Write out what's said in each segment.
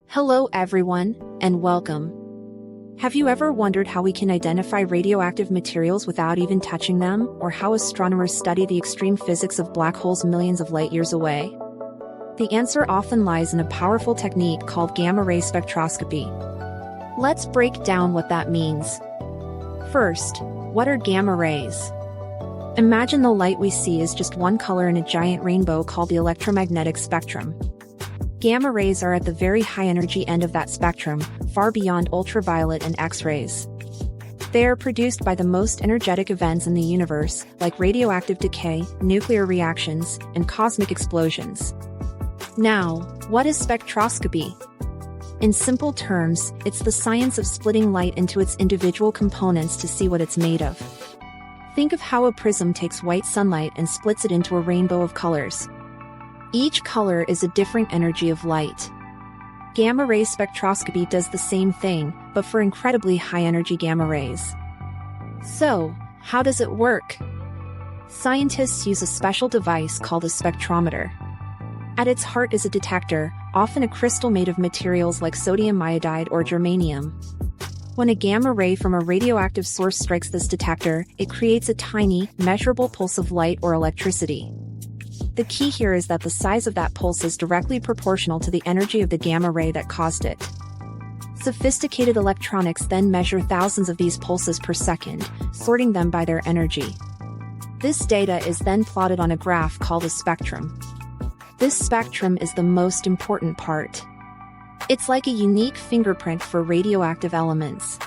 Hello everyone, and welcome. Have you ever wondered how we can identify radioactive materials without even touching them, or how astronomers study the extreme physics of black holes millions of light years away? The answer often lies in a powerful technique called gamma ray spectroscopy. Let's break down what that means. First, what are gamma rays? Imagine the light we see is just one color in a giant rainbow called the electromagnetic spectrum. Gamma rays are at the very high energy end of that spectrum, far beyond ultraviolet and X-rays. They are produced by the most energetic events in the universe, like radioactive decay, nuclear reactions, and cosmic explosions. Now, what is spectroscopy? In simple terms, it's the science of splitting light into its individual components to see what it's made of. Think of how a prism takes white sunlight and splits it into a rainbow of colors. Each color is a different energy of light. Gamma ray spectroscopy does the same thing, but for incredibly high-energy gamma rays. So, how does it work? Scientists use a special device called a spectrometer. At its heart is a detector, often a crystal made of materials like sodium iodide or germanium. When a gamma ray from a radioactive source strikes this detector, it creates a tiny, measurable pulse of light or electricity. The key here is that the size of that pulse is directly proportional to the energy of the gamma ray that caused it. Sophisticated electronics then measure thousands of these pulses per second, sorting them by their energy. This data is then plotted on a graph called a spectrum. This spectrum is the most important part. It's like a unique fingerprint for radioactive elements.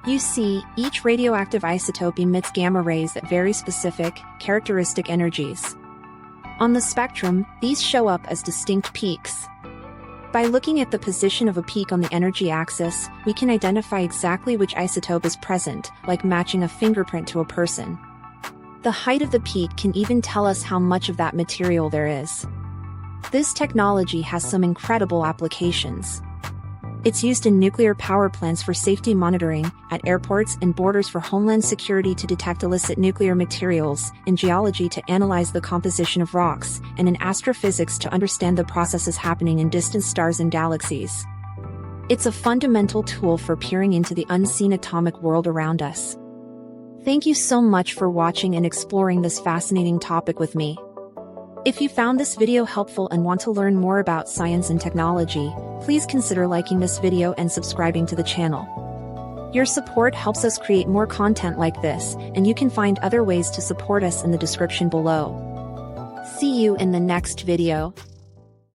You see, each radioactive isotope emits gamma rays at very specific, characteristic energies. On the spectrum, these show up as distinct peaks. By looking at the position of a peak on the energy axis, we can identify exactly which isotope is present, like matching a fingerprint to a person. The height of the peak can even tell us how much of that material there is. This technology has some incredible applications. It's used in nuclear power plants for safety monitoring, at airports and borders for homeland security to detect illicit nuclear materials, in geology to analyze the composition of rocks, and in astrophysics to understand the processes happening in distant stars and galaxies. It's a fundamental tool for peering into the unseen atomic world around us. Thank you so much for watching and exploring this fascinating topic with me. If you found this video helpful and want to learn more about science and technology, please consider liking this video and subscribing to the channel. Your support helps us create more content like this, and you can find other ways to support us in the description below. See you in the next video.